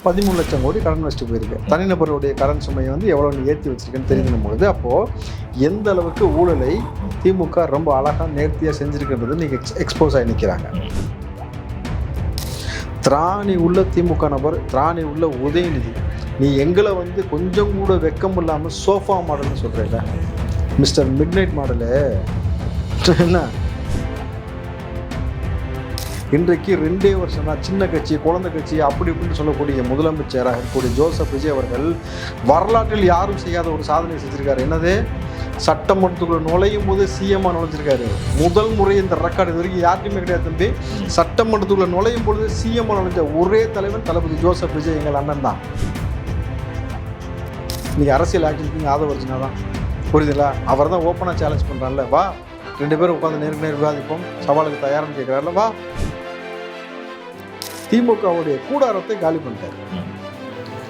13 லட்சம் கோடி கடன் வச்சுட்டு போயிருக்கு. தனிநபருடைய கடன் சுமையை வந்து எவ்வளோ நீ ஏற்றி வச்சிருக்கேன்னு தெரிஞ்சுக்கும் பொழுது அப்போது எந்த அளவுக்கு ஊழலை திமுக ரொம்ப அழகாக நேர்த்தியாக செஞ்சுருக்கின்றது நீங்கள் எக்ஸ்போஸ் ஆகி நிற்கிறாங்க. திராணி உள்ள திமுக நபர், திராணி உள்ள உதயநிதி, நீ எங்களை வந்து கொஞ்சம் கூட வெக்கம் இல்லாமல் சோஃபா மாடல்னு சொல்கிறீங்க. மிஸ்டர் மிட் நைட் மாடலு என்ன இன்றைக்கு 2 வருஷம் தான் சின்ன கட்சி, குழந்தை கட்சி அப்படி இப்படின்னு சொல்லக்கூடிய முதலமைச்சராக இருக்கக்கூடிய ஜோசப் விஜய் அவர்கள் வரலாற்றில் யாரும் செய்யாத ஒரு சாதனை செஞ்சுருக்காரு. என்னது, சட்டமன்றத்துக்குள்ள நுழையும் போது சிஎம்மாக நுழைஞ்சிருக்காரு. முதல் முறை இந்த ரெக்கார்டு இது வரைக்கும் யார்ட்டையுமே கிடையாது தம்பி. சட்டமன்றத்துக்குள்ள நுழையும் பொழுது சிஎம்மாக நுழைஞ்ச ஒரே தலைவன் தளபதி ஜோசப் விஜய், எங்கள் அண்ணன் தான். நீங்கள் அரசியல் ஆக்டிவிட்டிங்க ஆதரவு தான், புரியுதுங்களா? அவர் தான் ஓப்பனாக சேலஞ்ச் பண்ணுறான்ல, வா 2 பேரும் உட்காந்து நேருக்கு நேர் விவாதிப்போம், சவாலுக்கு தயார்னு கேட்குறாருல, வா. திமுகவுடைய கூடாரத்தை காலி பண்ணிட்டார்,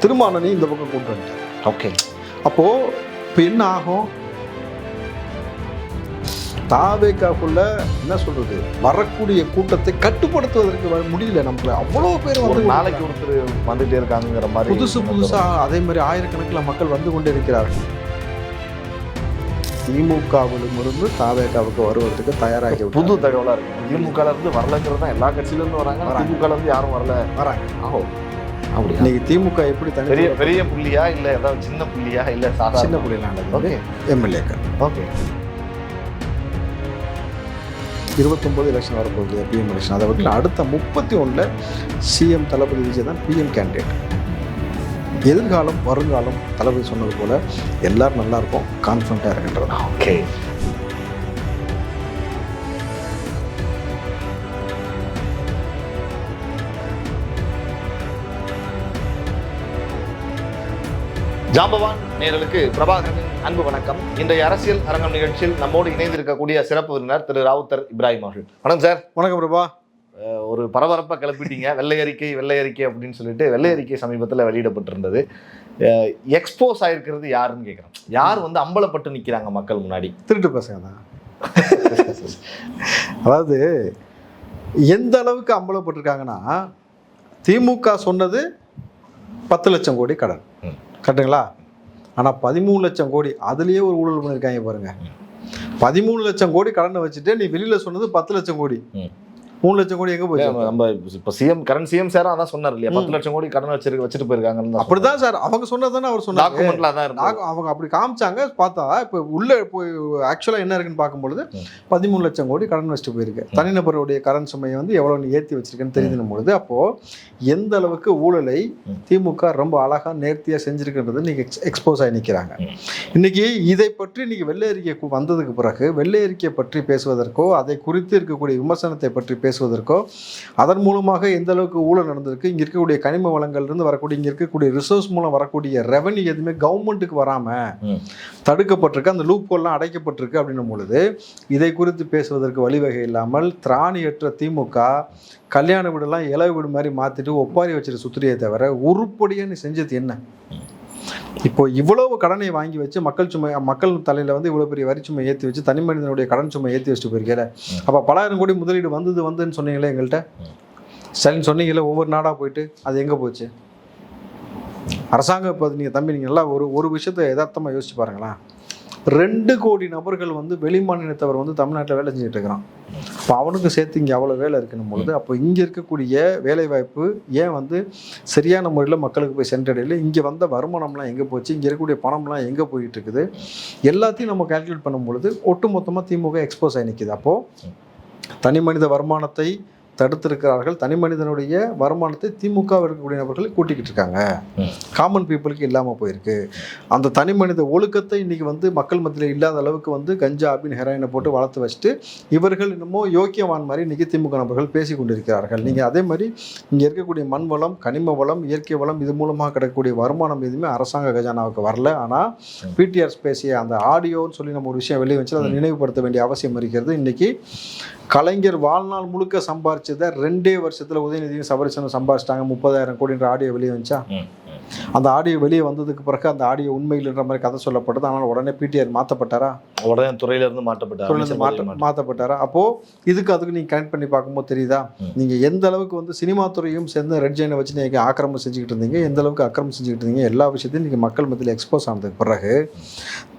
திருமாவளவனை இந்த பக்கம் கொண்டு வந்துட்டார். ஓகே, அப்போது இப்போ என்ன ஆகும்? தாவேக்காக்குள்ள என்ன சொல்றது, வரக்கூடிய கூட்டத்தை கட்டுப்படுத்துவதற்கு முடியல. நமக்கு அவ்வளோ பேர் வந்து நாளைக்கு ஒருத்தர் வந்துட்டே இருக்காங்கிற மாதிரி புதுசாக அதே மாதிரி ஆயிரக்கணக்கில் மக்கள் வந்து கொண்டே இருக்கிறார்கள். திமுகவிலிருந்து தாவேக்காவுக்கு வருவதற்கு தயாராகி புது தகவலாக இருக்கு. திமுகல இருந்து வரலங்கிறது தான் எல்லா கட்சியிலேருந்து வராங்க. திமுகல இருந்து யாரும் வராங்க. ஆஹோ, அப்படி இன்னைக்கு திமுக எப்படி பெரிய பெரிய புள்ளியா இல்லை ஏதாவது சின்ன புள்ளியா இல்லை சின்ன புள்ளியெல்லாம்? ஓகே, எம்எல்ஏக்கள். ஓகே, 29 எலெக்ஷன் வரப்போகுது, பிஎம் எலெக்ஷன். அதை விட்டு அடுத்த 31 சிஎம் தளபதி விஜய் தான் பிஎம் கேண்டிடேட். எதிர்காலம் வருங்காலம் தளபதி சொன்னது போல எல்லாரும் நல்லா இருக்கும், கான்ஃபிடண்டாக இருக்கின்றது. ஓகே, ஜாம்பவான் நேயர்களுக்கு பிரபாகரனின் அன்பு வணக்கம். இன்றைய அரசியல் அரங்கம் நிகழ்ச்சியில் நம்மோடு இணைந்திருக்கக்கூடிய சிறப்பு விருந்தினர் திரு ராவுத்தர் இப்ராஹிம் அவர்கள். வணக்கம் சார். வணக்கம் பிரபா. ஒரு பரபரப்பாக கிளப்பிட்டீங்க. வெள்ளை அறிக்கை அப்படின்னு சொல்லிட்டு வெள்ளை அறிக்கை சமீபத்தில் வெளியிடப்பட்டிருந்தது. எக்ஸ்போஸ் ஆயிருக்கிறது யாருன்னு கேட்குறோம். யார் வந்து அம்பலப்பட்டு நிற்கிறாங்க மக்கள் முன்னாடி? திருட்டு பசங்க தான். அதாவது எந்த அளவுக்கு அம்பலப்பட்டிருக்காங்கன்னா, திமுக சொன்னது 10 லட்சம் கோடி கடன், கரெக்டுங்களா? ஆனால் 13 லட்சம் கோடி அதுலேயே ஒரு ஊழல் பண்ணியிருக்காங்க பாருங்க. 13 லட்சம் கோடி கடனை வச்சுட்டு நீ வெளியில் சொன்னது 10 லட்சம் கோடி. 3 லட்சம் கோடி எங்க போச்சு? நம்ம இப்போ கரண்ட் சிஎம் சார் அதான் சொன்னார் இல்லையா, 10 லட்சம் கோடி கடன் வச்சுட்டு போயிருக்காங்க. அப்படிதான் சார் அவங்க சொன்னதானே அவர் சொன்னார். டாக்குமெண்ட்ல அதான் இருந்தாங்க. அவங்க அப்படி காமிச்சாங்க. பார்த்தா இப்போ உள்ள போய் ஆக்சுவலா என்ன இருக்குன்னு பார்க்கும்பொழுது 13 லட்சம் கோடி கடன் வச்சுட்டு போயிருக்கு. தனிநபருடைய கடன் சுமையை வந்து எவ்வளவு நீ ஏற்றி வச்சிருக்கேன்னு தெரிஞ்சுக்கும் பொழுது அப்போ எந்த அளவுக்கு ஊழலை திமுக ரொம்ப அழகா நேர்த்தியா செஞ்சிருக்கின்றது நீங்க எக்ஸ்போஸ் ஆகி நிற்கிறாங்க. இன்னைக்கு இதை பற்றி இன்னைக்கு வெள்ளை அறிக்கை வந்ததுக்கு பிறகு வெள்ளை அறிக்கை பற்றி பேசுவதற்கோ அதை குறித்து இருக்கக்கூடிய விமர்சனத்தை பற்றி பேசுவதற்கோ, அதன் மூலமாக எந்த அளவுக்கு ஊழல் நடந்திருக்கு, இங்கே இருக்கக்கூடிய கனிம வளங்கள்லேருந்து வரக்கூடிய இங்கே இருக்கக்கூடிய ரிசோர்ஸ் மூலம் வரக்கூடிய ரெவன்யூ எதுவுமே கவர்மெண்ட்டுக்கு வராமல் தடுக்கப்பட்டிருக்கு, அந்த லூப் ஹோல்லாம் அடைக்கப்பட்டிருக்கு அப்படின்னும் பொழுது இதை குறித்து பேசுவதற்கு வழிவகை இல்லாமல் திராணியற்ற திமுக கல்யாண வீடெல்லாம் இலவு வீடு மாதிரி மாற்றிட்டு ஒப்பாரி வச்சுட்டு சுற்றுறியே தவிர உருப்படியாக நீ செஞ்சது என்ன? இப்போ இவ்வளவு கடனை வாங்கி வச்சு மக்கள் தலையில வந்து இவ்வளவு பெரிய வரி சுமை ஏற்றி வச்சு தனி மனிதனுடைய கடன் சுமை ஏற்றி வச்சுட்டு போயிருக்கல. அப்போ 10,000 கோடி முதலீடு வந்துன்னு சொன்னீங்களே எங்கள்கிட்ட, ஸ்டாலின் சொன்னீங்களே ஒவ்வொரு நாடாக போயிட்டு, அது எங்கே போச்சு? அரசாங்கம் இப்போ நீங்கள் தம்பி நீங்கள் நல்லா ஒரு விஷயத்தை யதார்த்தமாக யோசிச்சு பாருங்களேன். 2 கோடி நபர்கள் வந்து வெளிமாநிலத்தவர் வந்து தமிழ்நாட்டில் வேலை செஞ்சுட்டு இருக்கிறான். இப்போ அவனுக்கு சேர்த்து இங்கே அவ்வளோ வேலை இருக்கணும் பொழுது அப்போ இங்கே இருக்கக்கூடிய வேலைவாய்ப்பு ஏன் வந்து சரியான முறையில் மக்களுக்கு போய் சென்றடையில், இங்கே வந்த வருமானம்லாம் எங்கே போச்சு, இங்கே இருக்கக்கூடிய பணம்லாம் எங்கே போயிட்டு இருக்குது, எல்லாத்தையும் நம்ம கால்குலேட் பண்ணும் பொழுது ஒட்டு மொத்தமாக திமுக எக்ஸ்போஸ் ஆகி நிற்கிது. அப்போது தனி மனித வருமானத்தை தடுத்திருக்கிறார்கள், தனி மனிதனுடைய வருமானத்தை திமுக இருக்கக்கூடிய நபர்கள் கூட்டிக்கிட்டு இருக்காங்க, காமன் பீப்புளுக்கு இல்லாமல் போயிருக்கு. அந்த தனி மனித ஒழுக்கத்தை இன்னைக்கு வந்து மக்கள் மத்தியில் இல்லாத அளவுக்கு வந்து கஞ்சா அப்படின்னு ஹெராயினை போட்டு வளர்த்து வச்சுட்டு இவர்கள் இன்னமும் யோக்கியவான் மாதிரி இன்னைக்கு திமுக நபர்கள் பேசி கொண்டிருக்கிறார்கள். நீங்கள் அதே மாதிரி இங்கே இருக்கக்கூடிய மண் வளம், கனிம வளம், இயற்கை வளம் இது மூலமாக கிடைக்கக்கூடிய வருமானம் எதுவுமே அரசாங்க கஜானாவுக்கு வரல. ஆனால் பிடிஆர் பேசிய அந்த ஆடியோன்னு சொல்லி நம்ம ஒரு விஷயம் வெளியே வச்சு அதை நினைவுபடுத்த வேண்டிய அவசியம் இருக்கிறது. இன்னைக்கு கலைஞர் வாழ்நாள் முழுக்க சம்பாரிச்சதை 2 வருஷத்துல உதயநிதியும் சபரிசனும் சம்பாரிச்சிட்டாங்க, 30,000 கோடின்ற ஆடியோ வெளியே வந்துச்சா? அந்த ஆடியோ வெளியே வந்ததுக்கு பிறகு அந்த ஆடியோ உண்மையில்ன்ற மாதிரி கதை சொல்லப்பட்டது. ஆனால் உடனே பிடிஆர் மாற்றப்பட்டாரா? உடனே துறையிலிருந்து மாற்றப்பட்டாரா? அப்போது அதுக்கு நீங்கள் கனெக்ட் பண்ணி பார்க்கும்போது தெரியுதா, நீங்கள் எந்த அளவுக்கு வந்து சினிமா துறையும் சேர்ந்து ரெட் ஜெயினை வச்சு நீங்கள் ஆக்கிரமம் செஞ்சுக்கிட்டு இருந்தீங்க, எந்த அளவுக்கு அக்கிரமம் செஞ்சுக்கிட்டு இருந்தீங்க, எல்லா விஷயத்தையும் நீங்கள் மக்கள் மத்தியில் எக்ஸ்போஸ் ஆனதுக்கு பிறகு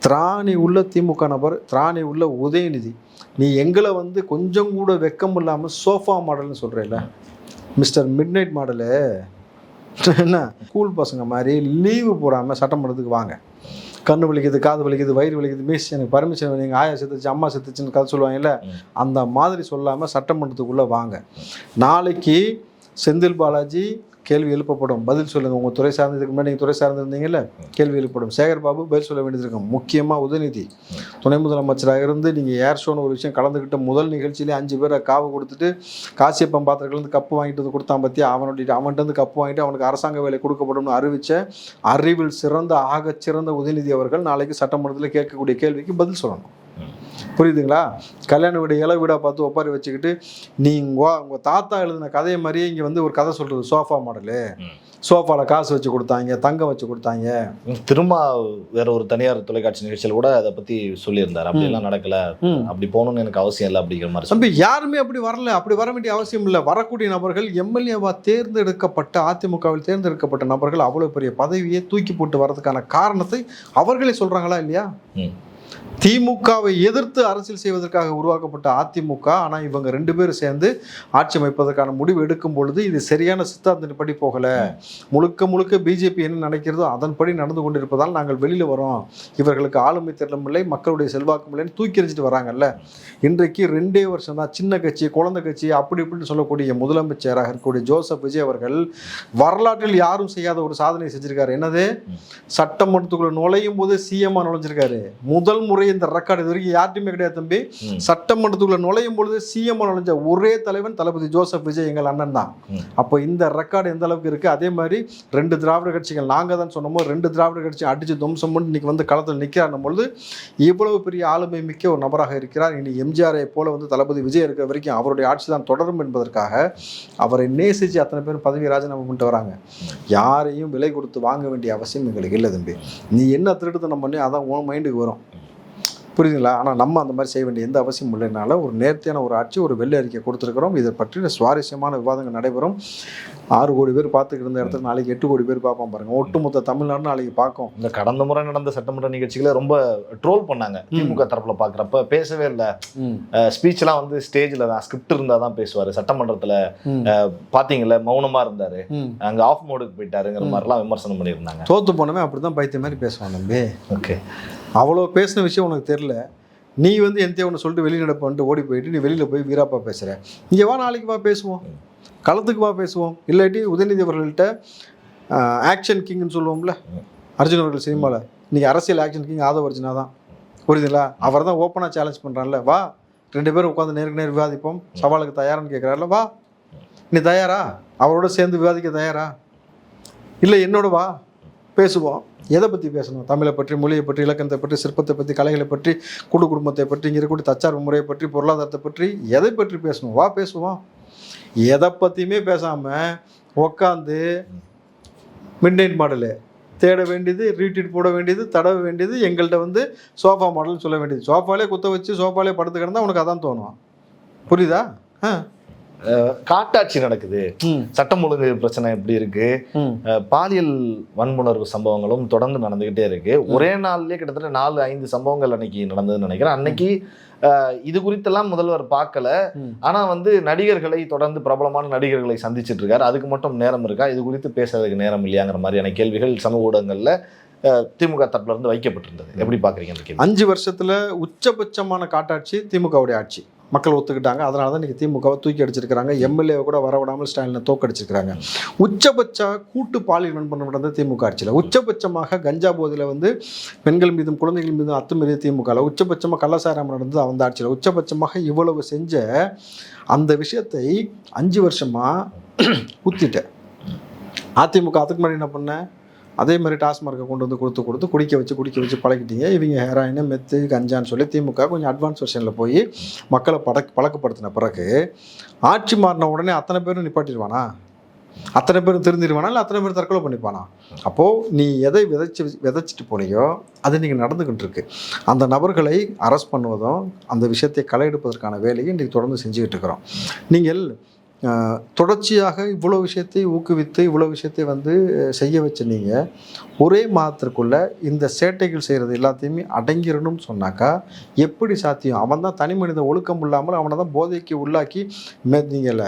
திராணி உள்ள திமுக நபர், திராணி உள்ள உதயநிதி, நீ எங்களை வந்து கொஞ்சம் கூட வெக்கம் இல்லாமல் சோஃபா மாடல்னு சொல்கிறேல்ல, மிஸ்டர் மிட் நைட் மாடலு, என்ன ஸ்கூல் பசங்க மாதிரி லீவு போடாமல் சட்டமன்றத்துக்கு வாங்க. கண்ணு வலிக்குது, காது வலிக்குது, வயிறு வலிக்குது, மீஸ் எனக்கு பர்மிஷன் வேணும், எங்கள் ஆயா செத்துச்சு, அம்மா செத்துச்சுன்னு கதை சொல்லுவாங்கல்ல, அந்த மாதிரி சொல்லாமல் சட்டமன்றத்துக்குள்ளே வாங்க. நாளைக்கு செந்தில் பாலாஜி கேள்வி எழுப்பப்படும், பதில் சொல்லுங்கள். உங்கள் துறை சார்ந்ததுக்கு முன்னாடி நீங்கள் துறை சார்ந்திருந்தீங்கல்ல, கேள்வி எழுப்பப்படும். சேகர் பாபு பதில் சொல்ல வேண்டியது இருக்கும். முக்கியமாக உதயநிதி துணை முதலமைச்சராக இருந்து நீங்கள் ஏர் ஷோன்னு ஒரு விஷயம் கலந்துக்கிட்ட முதல் நிகழ்ச்சியிலே 5 பேரை காவு கொடுத்துட்டு காசியப்பம் பாத்திரங்கள்லேருந்து கப்பு வாங்கிட்டு கொடுத்தான் பற்றி, அவன்கிட்ட கப்பு வாங்கிட்டு அவனுக்கு அரசாங்க வேலை கொடுக்கப்படும்னு அறிவித்த அறிவில் சிறந்த ஆகச்சிறந்த உதயநிதி அவர்கள் நாளைக்கு சட்டமன்றத்தில் கேட்கக்கூடிய கேள்விக்கு பதில் சொல்லணும். புரியுதுங்களா? கல்யாண வீடு இலை வீடாக பார்த்து ஒப்பாரி வச்சுக்கிட்டு உங்கள் தாத்தா எழுதின கதையை மாதிரியே இங்கே வந்து ஒரு கதை சொல்கிறது, சோஃபா மாடலு, சோஃபாவில் காசு வச்சு கொடுத்தாங்க, தங்கம் வச்சு கொடுத்தாங்க. திரும்ப வேற ஒரு தனியார் தொலைக்காட்சி நிகழ்ச்சியில் கூட அதை பற்றி சொல்லியிருந்தார். அப்படிலாம் நடக்கலை, அப்படி போகணும்னு எனக்கு அவசியம் இல்லை அப்படிங்கிற மாதிரி. தம்பி, யாருமே அப்படி வரல, அப்படி வர வேண்டிய அவசியம் இல்லை. வரக்கூடிய நபர்கள் எம்எல்ஏவா தேர்ந்தெடுக்கப்பட்ட, அதிமுகவில் தேர்ந்தெடுக்கப்பட்ட நபர்கள் அவ்வளோ பெரிய பதவியை தூக்கி போட்டு வர்றதுக்கான காரணத்தை அவர்களே சொல்கிறாங்களா இல்லையா? திமுகவை எதிர்த்து அரசியல் செய்வதற்காக உருவாக்கப்பட்ட அதிமுக, ஆனால் இவங்க 2 பேரும் சேர்ந்து ஆட்சி அமைப்பதற்கான முடிவு எடுக்கும் பொழுது இது சரியான சித்தாந்தப்படி போகலை, முழுக்க பிஜேபி என்ன நினைக்கிறதோ அதன்படி நடந்து கொண்டிருப்பதால் நாங்கள் வெளியில் வரோம், இவர்களுக்கு ஆளுமை திறனும் இல்லை, மக்களுடைய செல்வாக்கும் இல்லைன்னு தூக்கி எறிஞ்சிட்டு வராங்கல்ல. இன்றைக்கு 2 வருஷம் தான் சின்ன கட்சி, குழந்தை கட்சி அப்படி இப்படின்னு சொல்லக்கூடிய முதலமைச்சராக இருக்கக்கூடிய ஜோசப் விஜய் அவர்கள் வரலாற்றில் யாரும் செய்யாத ஒரு சாதனை செஞ்சிருக்காரு. என்னது? சட்டமன்றத்துக்குள்ள நுழையும் போது சிஎம்மா நுழைஞ்சிருக்காரு. முதல் முறை இந்த ரெக்கார்டு இது வரைக்கும் யார்ட்டுமே கிடையாது தம்பி. சட்டமன்றத்துக்குள்ள நுழையும் பொழுது சிஎம் நுழைஞ்ச ஒரே தலைவன் தளபதி ஜோசப் விஜய், எங்கள் அண்ணன் தான். அப்போ இந்த ரெக்கார்டு எந்த அளவுக்கு இருக்கு? அதே மாதிரி 2 திராவிட கட்சிகள், நாங்கள் தான் சொன்னோமோ 2 திராவிட கட்சி அடிச்சு துவம்சம் பண்ணி இன்னைக்கு வந்து களத்தில் நிற்கிறார் பொழுது இவ்வளவு பெரிய ஆளுமை மிக்க ஒரு நபராக இருக்கிறார். இனி எம்ஜிஆரை போல வந்து தளபதி விஜய் இருக்கிற வரைக்கும் அவருடைய ஆட்சி தான் தொடரும் என்பதற்காக அவரை நேசிச்சு அத்தனை பேரும் பதவி ராஜினாமா பண்ணிட்டு வராங்க. யாரையும் விலை கொடுத்து வாங்க வேண்டிய அவசியம் எங்களுக்கு இல்லை தம்பி. நீ என்ன திருட்டுத்தனம் பண்ணி அதான் உன் மைண்டுக்கு வரும், புரியுதுங்களா? ஆனால் நம்ம அந்த மாதிரி செய்ய வேண்டிய எந்த அவசியம் இல்லைனால ஒரு நேர்த்தியான ஒரு ஆட்சி, ஒரு வெள்ளை அறிக்கை கொடுத்துருக்கிறோம். இதை பற்றி சுவாரஸ்யமான விவாதங்கள் நடைபெறும். 6 கோடி பேர் பார்த்துக்கிட்டு இருந்த இடத்துல நாளைக்கு 8 கோடி பேர் பார்ப்போம் பாருங்க. ஒட்டுமொத்த தமிழ்நாடு நாளைக்கு பார்க்கும். இந்த கடந்த முறை நடந்த சட்டமன்ற நிகழ்ச்சிகளை ரொம்ப ட்ரோல் பண்ணாங்க திமுக தரப்புல. பார்க்குறப்ப பேசவே இல்லை, ஸ்பீச்லாம் வந்து ஸ்டேஜில் தான், ஸ்கிரிப்ட் இருந்தால் தான் பேசுவார். சட்டமன்றத்தில் பார்த்தீங்களா மௌனமாக இருந்தார், அங்கே ஆஃப் மோடுக்கு போயிட்டாருங்கிற மாதிரிலாம் விமர்சனம் பண்ணியிருந்தாங்க. தோத்து போனவே அப்படி தான் பைத்திய மாதிரி பேசுவான் தம்பி. ஓகே, அவ்வளோ பேசின விஷயம் உனக்கு தெரியல. நீ வந்து எந்த ஒன்று சொல்லிட்டு வெளிநடப்பு வந்துட்டு ஓடி போயிட்டு நீ வெளியில் போய் வீராப்பா பேசுகிற. இங்கே வா, நாளைக்கு வா பேசுவோம், களத்துக்கு வா பேசுவோம். இல்லாட்டி உதயநிதி அவர்கள்ட்ட ஆக்ஷன் கிங்னு சொல்லுவோம்ல, அர்ஜுன் அவர்கள் சினிமாவில், இன்றைக்கி அரசியல் ஆக்ஷன் கிங் ஆதவ அர்ஜுனா தான், புரியுதுங்களா? அவர் தான் ஓப்பனாக சேலஞ்ச் பண்ணுறான்ல. வா, 2 பேரும் உட்காந்து நேருக்கு நேர் விவாதிப்போம், சவாலுக்கு தயாரான்னு கேட்குறாருல. வா, நீ தயாரா? அவரோட சேர்ந்து விவாதிக்க தயாரா? இல்லை என்னோட வா, பேசுவோம். எதை பற்றி பேசணும்? தமிழை பற்றி, மொழியை பற்றி, இலக்கணத்தை பற்றி, சிற்பத்தை பற்றி, கலைகளை பற்றி, குடும்பத்தை பற்றி, இங்கே இருக்கக்கூடிய தற்சார்பு முறையை பற்றி, பொருளாதாரத்தை பற்றி, எதை பற்றி பேசணும்? வா பேசுவோம். எதை பற்றியுமே பேசாமல் உக்காந்து மிட் நைட் மாடலு தேட வேண்டியது, ரீட்வீட் போட வேண்டியது, தடவ வேண்டியது, எங்கள்கிட்ட வந்து சோஃபா மாடல்னு சொல்ல வேண்டியது. சோஃபாலே குத்த வச்சு சோஃபாலே படுத்து கிடந்தா உனக்கு அதான் தோணும். புரியுதா? காட்டாட்சி நடக்குது, சட்டம் ஒழுங்கு பிரச்சனை எப்படி இருக்கு, பாலியல் வன்புணர்வு சம்பவங்களும் தொடர்ந்து நடந்துகிட்டே இருக்கு. ஒரே நாள்லயே கிட்டத்தட்ட 4-5 சம்பவங்கள் அன்னைக்கு நடந்ததுன்னு நினைக்கிறேன். அன்னைக்கு இது குறித்தெல்லாம் முதல்வர் பார்க்கல. ஆனா வந்து நடிகர்களை தொடர்ந்து பிரபலமான நடிகர்களை சந்திச்சுட்டு இருக்காரு. அதுக்கு மட்டும் நேரம் இருக்கா? இது குறித்து பேசுறதுக்கு நேரம் இல்லையாங்கிற மாதிரியான கேள்விகள் சமூக ஊடகங்கள்ல திமுக தரப்புல இருந்து வைக்கப்பட்டிருந்தது. எப்படி பாக்குறீங்க அந்த கேள்வி? 5 வருஷத்துல உச்சபட்சமான காட்டாட்சி திமுகவுடைய ஆட்சி. மக்கள் ஒத்துக்கிட்டாங்க. அதனால தான் இன்றைக்கி திமுகவை தூக்கி அடிச்சிருக்கிறாங்க. எம்எல்ஏவை கூட வரவிடாமல் ஸ்டாலினை தோக்கடிச்சிருக்கிறாங்க. உச்சபட்ச கூட்டு பாலியல் வன்புணர்வு நடந்த திமுக ஆட்சியில், உச்சபட்சமாக கஞ்சா போதையில் வந்து பெண்கள் மீதும் குழந்தைகள் மீதும் அத்துமீறிய திமுகவில், உச்சபட்சமாக கள்ளசாராயம் நடந்தது அந்த ஆட்சியில், உச்சபட்சமாக இவ்வளவு செஞ்ச அந்த விஷயத்தை 5 வருஷமாக ஊற்றிட்டேன். அதிமுக அதுக்கு முன்னாடி என்ன பண்ண? அதே மாதிரி டாஸ்மார்க்கை கொண்டு வந்து கொடுத்து குடிக்க வச்சு பழக்கிட்டீங்க. இவங்க ஹெராயின், மெத்து, கஞ்சான்னு சொல்லி திமுக கொஞ்சம் அட்வான்ஸ் வெர்ஷனில் போய் மக்களை பழக்கப்படுத்தின பிறகு ஆட்சி மாறின உடனே அத்தனை பேரும் நிப்பாட்டிடுவானா? அத்தனை பேரும் திருந்திடுவானா இல்லை அத்தனை பேர் தற்கொலை பண்ணிப்பானா? அப்போது நீ எதை விதைச்சிட்டு போனியோ அது நீங்கள் நடந்துக்கிட்டு இருக்கு. அந்த நபர்களை அரெஸ்ட் பண்ணுவதும் அந்த விஷயத்தை களை எடுப்பதற்கான வேலையை இன்றைக்கி தொடர்ந்து செஞ்சுக்கிட்டு இருக்கிறோம். நீங்கள் தொடர்ச்சியாக இவ்வளோ விஷயத்தை ஊக்குவித்து இவ்வளோ விஷயத்தை வந்து செய்ய வச்ச நீங்கள் ஒரே மாதத்திற்குள்ளே இந்த சேட்டைகள் செய்கிறது எல்லாத்தையுமே அடங்கிடணும்னு சொன்னாக்கா எப்படி சாத்தியம்? அவன் தான் தனி மனித ஒழுக்கம் இல்லாமல் அவனை தான் போதைக்கு உள்ளாக்கி நீங்கள்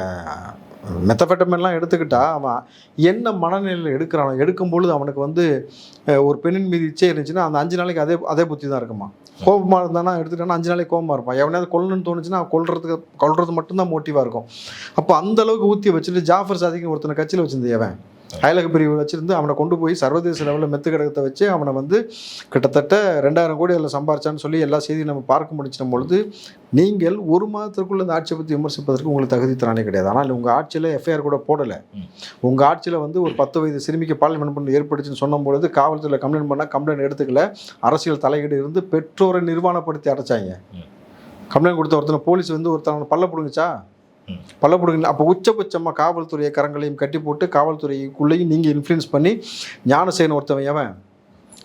மெத்தபெட்டமெல்லாம் எடுத்துக்கிட்டா அவன் என்ன மனநிலையில் எடுக்கிறானோ எடுக்கும்பொழுது அவனுக்கு வந்து ஒரு பெண்ணின் மீது இச்சை இருந்துச்சுன்னா அந்த 5 நாளைக்கு அதே புத்தி தான் இருக்குமா. கோபமாக இருந்தானா எடுத்துக்கிட்டானா 5 நாளைக்கு கோபமாக இருப்பான். எவனையாவது கொல்லணும்னு தோணுச்சுன்னா கொல்றது மட்டும்தான் மோட்டிவாக இருக்கும். அப்போ அந்தளவுக்கு ஊற்றி வச்சுட்டு ஜாஃபர் சாதிக்கு ஒருத்தனை கட்சியில் வச்சிருந்த எவன் அயலக பிரிவு வச்சுருந்து அவனை கொண்டு போய் சர்வதேச லெவலில் மெத்து கிடக்கத்தை வச்சு அவனை வந்து கிட்டத்தட்ட 2000 கோடி அதில் சம்பாரிச்சான்னு சொல்லி எல்லா செய்தியும் நம்ம பார்க்க முடிச்சிடும் பொழுது நீங்கள் ஒரு மாதத்திற்குள்ள இந்த ஆட்சியை பற்றி விமர்சிப்பதற்கு உங்களுக்கு தகுதி திறனே கிடையாது. ஆனால் உங்கள் ஆட்சியில் எஃப்ஐஆர் கூட போடலை. உங்கள் ஆட்சியில் வந்து ஒரு 10 வயது சிறுமிக்கு பாலியல் வன்முறை ஏற்பட்டுச்சுன்னு சொன்னும் பொழுது காவல்துறையில் கம்ப்ளைண்ட் பண்ணால் கம்ப்ளைண்ட் எடுத்துக்கல. அரசியல் தலையீடு இருந்து பெற்றோரை நிர்வாணப்படுத்தி அடைச்சாங்க. கம்ப்ளைண்ட் கொடுத்த ஒருத்தனை போலீஸ் வந்து ஒருத்தனை பல்ல பிடுங்குச்சா? பல்ல பிடுங்க. அப்போ உச்சபட்சமாக காவல்துறையை கரங்களையும் கட்டி போட்டு காவல்துறைக்குள்ளேயும் நீங்கள் இன்ஃப்ளூயன்ஸ் பண்ணி ஞானசேகரன் ஒருத்தவன் எவன்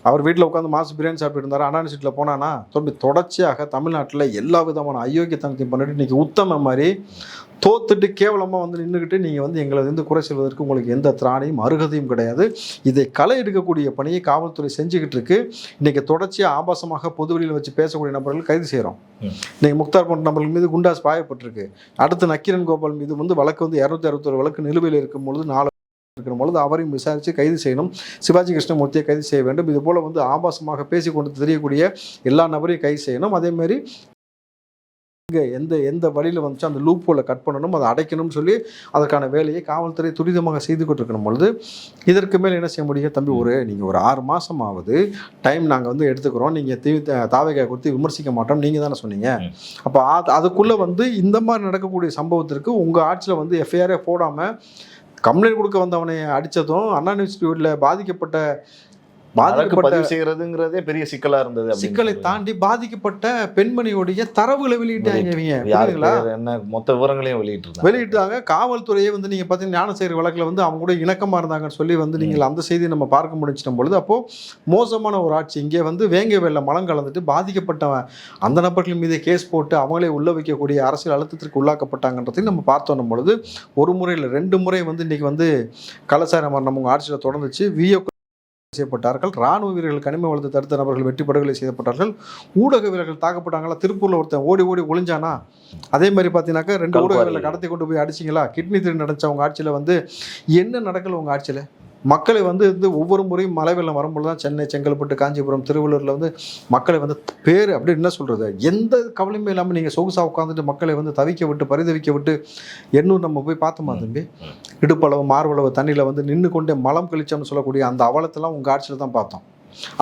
அவர் வீட்டில் உட்காந்து மாசு பிரியாணி சாப்பிட்டு இருந்தார். அண்ணா யூனிவர்சிட்டியில் போனானா தொடர்ச்சியாக தமிழ்நாட்டில் எல்லா விதமான அயோக்கியத்தனத்தையும் பண்ணிட்டு இன்றைக்கி உத்தம மாதிரி தோத்துட்டு கேவலமாக வந்து நின்றுக்கிட்டு நீங்கள் வந்து எங்களை வந்து குறை சொல்வதற்கு உங்களுக்கு எந்த திராணியும் அருகதையும் கிடையாது. இதை களை எடுக்கக்கூடிய பணியை காவல்துறை செஞ்சுக்கிட்டு இருக்கு. இன்றைக்கி தொடர்ச்சியாக ஆபாசமாக பொதுவெளியில் வச்சு பேசக்கூடிய நபர்கள் கைது செய்கிறோம். இன்றைக்கி முக்தார் போன்ற நபர்கள் மீது குண்டாஸ் பாயப்பட்டிருக்கு. அடுத்து நக்கீரன் கோபால் மீது வந்து வழக்கு வந்து 261 வழக்கு நிலுவையில் இருக்கும் பொழுது 4 இருக்கிற பொழுது அவரையும் விசாரித்து கைது செய்யணும். சிவாஜி கிருஷ்ணமூர்த்தியை கைது செய்ய வேண்டும். இது போல் வந்து ஆபாசமாக பேசிக்கொண்டு தெரியக்கூடிய எல்லா நபரையும் கைது செய்யணும். அதேமாதிரி இங்கே எந்த வழியில் வந்துச்சு அந்த லூப் ஹோலை கட் பண்ணணும், அதை அடைக்கணும்னு சொல்லி அதற்கான வேலையை காவல்துறை துரிதமாக செய்து கொண்டிருக்கணும் பொழுது இதற்கு மேலே என்ன செய்ய முடியும்? தம்பி நீங்கள் ஒரு 6 மாதமாவது டைம் நாங்கள் வந்து எடுத்துக்கிறோம். நீங்கள் தாவேக்காய் கொடுத்து விமர்சிக்க மாட்டோம் நீங்கள் தானே சொன்னீங்க. அப்போ அதுக்குள்ளே வந்து இந்த மாதிரி நடக்கக்கூடிய சம்பவத்திற்கு உங்கள் ஆட்சியில் வந்து எஃப்ஐஆரே போடாமல் கம்ப்ளைண்ட் கொடுக்க வந்தவனை அடித்ததும் அண்ணா யூனிவர்சிட்டியில் பாதிக்கப்பட்ட பதிவு செய்யறதுங்கிறதே பெரிய சிக்கலா இருந்தது. சிக்கலை தாண்டி பாதிக்கப்பட்ட பெண்மணியுடைய தரவுகளை வெளியிட்டாங்க. என்ன மொத்த விவரங்களையும் வெளியிட்டாங்க. காவல்துறையை வந்து நீங்க பார்த்தீங்கன்னா ஞானசேகர் வழக்கில் வந்து அவங்க கூட இணக்கமா இருந்தாங்கன்னு சொல்லி வந்து நீங்கள் அந்த செய்தியை நம்ம பார்க்க முடிச்சிடும் பொழுது அப்போ மோசமான ஒரு ஆட்சி இங்கே வந்து வேங்க வெள்ள மலம் கலந்துட்டு பாதிக்கப்பட்டவன் அந்த நபர்கள் மீது கேஸ் போட்டு அவங்களே உள்ள வைக்கக்கூடிய அரசியல் அழுத்தத்திற்கு உள்ளாக்கப்பட்டாங்கன்றதையும் நம்ம பார்த்தோம் பொழுது ஒரு முறை இல்லை 2 முறை வந்து இன்னைக்கு வந்து கலாச்சார மரணம் உங்கள் ஆட்சியில் தொடர்ந்துச்சு. செய்யப்பட்டார்கள். ராணுவ வீரர்கள் கனிம வளத்தை தடுத்த நபர்கள் வெற்றி படுகொலை செய்யப்பட்டார்கள். ஊடக வீரர்கள் தாக்கப்பட்டாங்களா? திருப்பூர்ல ஒருத்தன் ஓடி ஒளிஞ்சானா? அதே மாதிரி பார்த்தீங்கன்னாக்கா 2 ஊடக வீரர்களை கடத்தி கொண்டு போய் அடிச்சிங்களா? கிட்னி திருடி நடந்துச்சா உங்க ஆட்சியில்? வந்து என்ன நடக்கல உங்க ஆட்சியில்? மக்களை வந்து ஒவ்வொரு முறையும் மழை வெள்ளம் வரும்பொழுது தான் சென்னை, செங்கல்பட்டு, காஞ்சிபுரம், திருவள்ளூரில் வந்து மக்களை வந்து பேர் அப்படி என்ன சொல்கிறது எந்த கவலையுமே இல்லாமல் நீங்கள் சொகுசாக உட்காந்துட்டு மக்களை வந்து தவிக்க விட்டு பரிதவிக்க விட்டு எண்ணூர் நம்ம போய் பார்த்தோமா தம்பி? இடுப்பளவு மார்பளவு தண்ணியில் வந்து நின்று கொண்டே மலம் கழிச்சோம்னு சொல்லக்கூடிய அந்த அவலத்தெல்லாம் உங்கள் ஆட்சியில் தான் பார்த்தோம்.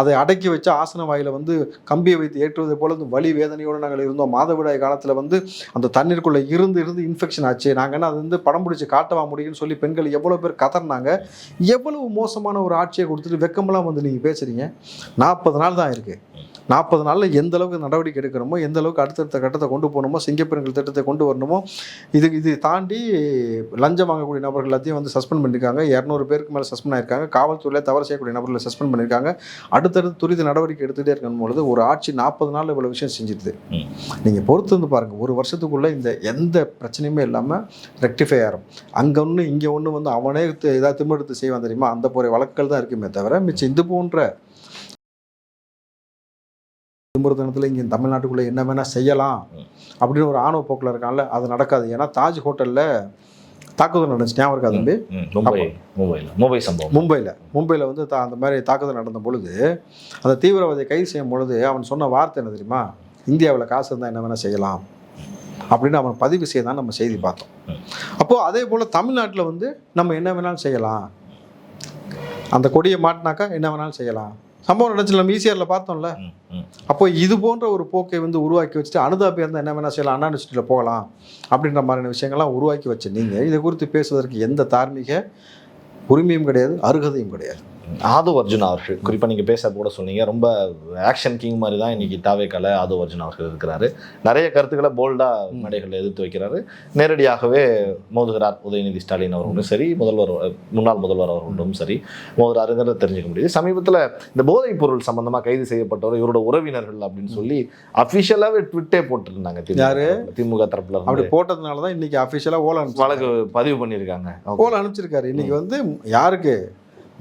அதை அடக்கி வச்சு ஆசன வாயில வந்து கம்பியை வைத்து ஏற்றுவதை போல வலி வேதனையோடு நாங்கள் இருந்தோம். மாதவிடாய் காலத்தில் வந்து அந்த தண்ணீருக்குள்ளே இருந்து இன்ஃபெக்ஷன் ஆச்சு. நாங்கள் என்ன அது வந்து படம் பிடிச்சி காட்டவா முடியும்னு சொல்லி பெண்கள் எவ்வளோ பேர் கதறினாங்க. எவ்வளவு மோசமான ஒரு ஆட்சியை கொடுத்துட்டு வெக்கமெல்லாம் வந்து நீங்கள் பேசுகிறீங்க. 40 நாள் தான் இருக்குது. 40 நாளில் எந்த அளவுக்கு நடவடிக்கை எடுக்கணுமோ, எந்த அளவுக்கு அடுத்தடுத்த கட்டத்தை கொண்டு போகணுமோ, சிங்கப்பெண்கள் திட்டத்தை கொண்டு வரணுமோ, இது தாண்டி லஞ்சம் வாங்கக்கூடிய நபர்கள் எல்லாத்தையும் வந்து சஸ்பெண்ட் பண்ணியிருக்காங்க. 200 பேருக்கு மேலே சஸ்பெண்ட் ஆயிருக்காங்க. காவல்துறையில் தவறு செய்யக்கூடிய நபர்களை சஸ்பெண்ட் பண்ணியிருக்காங்க. அடுத்தடுத்து துரித நடவடிக்கை எடுத்துகிட்டே இருக்கணும் பொழுது ஒரு ஆட்சி 40 நாளில் இவ்வளோ விஷயம் செஞ்சுடுது. நீங்கள் பொறுத்து வந்து பாருங்கள், ஒரு வருஷத்துக்குள்ளே இந்த எந்த பிரச்சனையுமே இல்லாமல் ரெக்டிஃபை ஆகும். அங்கே ஒன்று இங்கே ஒன்று வந்து அவனே ஏதாவது திமிரெடுத்து செய்வான் தெரியுமா? அந்த போகிற வழக்குகள் தான் இருக்குமே தவிர மிச்சம் இது போன்ற திமிர்த்தனத்தில் இங்கே தமிழ்நாட்டுக்குள்ளே என்ன வேணால் செய்யலாம் அப்படின்னு ஒரு ஆணவ போக்கில் இருக்கான்ல, அது நடக்காது. ஏன்னா தாஜ் ஹோட்டலில் தாக்குதல் நடந்துச்சு, ஞாபகம் இருக்கா தம்பி? மும்பையில் வந்து அந்த மாதிரி தாக்குதல் நடந்த பொழுது அந்த தீவிரவாதியை கைது செய்யும் பொழுது அவன் சொன்ன வார்த்தை என்ன தெரியுமா? இந்தியாவில் காசு இருந்தால் என்ன வேணால் செய்யலாம் அப்படின்னு அவன் பதிவு செய்ய தான் நம்ம செய்தி பார்த்தோம். அப்போது அதே போல் தமிழ்நாட்டில் வந்து நம்ம என்ன வேணாலும் செய்யலாம், அந்த கொடியை மாட்டினாக்கா என்ன வேணாலும் செய்யலாம். சம்பவம் நடந்துச்சு, நம்ம ஈசிஆரில் பார்த்தோம்ல. அப்போ இது போன்ற ஒரு போக்கை வந்து உருவாக்கி வச்சுட்டு அனுதாபியாக இருந்தால் என்ன வேணால் செய்யலாம், அண்ணா யூனிவர்சிட்டியில் போகலாம் அப்படின்ற மாதிரியான விஷயங்கள்லாம் உருவாக்கி வச்சு நீங்கள் இதை குறித்து பேசுவதற்கு எந்த தார்மீக உரிமையும் கிடையாது, அருகதையும் கிடையாது. ஆதவ் அர்ஜுனா அவர்கள் குறிப்பாக நீங்கள் பேச கூட சொன்னீங்க, ரொம்ப ஆக்ஷன் கிங் மாதிரி தான் இன்னைக்கு தாவேக்கால ஆதவ் அர்ஜுனா அவர்கள் இருக்கிறாரு. நிறைய கருத்துக்களை போல்டாக மேடைகளில் எதிர்த்து வைக்கிறாரு, நேரடியாகவே மோதுகிறார். உதயநிதி ஸ்டாலின் அவர்களும் சரி, முன்னாள் முதல்வர் அவர்களும் சரி மோதுகிறாருங்கிறத தெரிஞ்சுக்க முடியுது. சமீபத்தில் இந்த போதைப் பொருள் சம்பந்தமாக கைது செய்யப்பட்டவர் இவரோட உறவினர்கள் அப்படின்னு சொல்லி அஃபிஷியலாகவே ட்விட்டே போட்டிருந்தாங்க. திமுக தரப்புல அப்படி போட்டதுனால தான் இன்னைக்கு அஃபிஷியலாக வழக்கு பதிவு பண்ணியிருக்காங்க. ஓலை அனுப்பிச்சிருக்காரு. இன்னைக்கு வந்து யாருக்கு,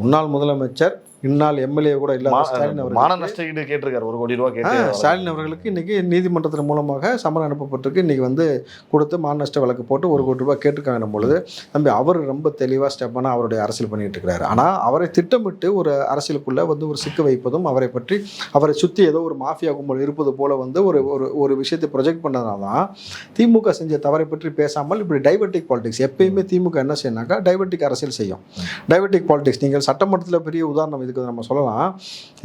முன்னாள் முதலமைச்சர் இந்நாள் எம்எல்ஏ கூட இல்லாத ஸ்டாலின் அவர்கள் மான நஷ்டஈடு கேட்டிருக்காரு, 1 கோடி ரூபாய் கேட்டு ஸ்டாலின் அவர்களுக்கு இன்னைக்கு நீதிமன்றத்தின் மூலமாக சம்மன் அனுப்பப்பட்டிருக்கு. இன்னைக்கு வந்து கொடுத்து மான நஷ்ட வழக்கு போட்டு 1 கோடி ரூபாய் கேட்டிருக்காங்க பொழுது தம்பி அவர் ரொம்ப தெளிவாக ஸ்டெப்பான அவருடைய அரசியல் பண்ணிட்டு இருக்கிறாரு. ஆனால் அவரை திட்டமிட்டு ஒரு அரசியலுக்குள்ள வந்து ஒரு சிக்க வைப்பதும் அவரை பற்றி அவரை சுற்றி ஏதோ ஒரு மாஃபியா கும்பல் இருப்பது போல வந்து ஒரு விஷயத்தை ப்ரொஜெக்ட் பண்ணதுனால தான் திமுக செஞ்ச தவறை பற்றி பேசாமல் இப்படி டைவர்டிக் பாலிடிக்ஸ். எப்பயுமே திமுக என்ன செய்யணாக்கா டைவர்டிக் அரசியல் செய்யும். டைவர்டிக் பாலிடிக்ஸ் நீங்கள் சட்டமன்றத்தில் பெரிய உதாரணம் இதுக்கு நம்ம சொல்லலாம்.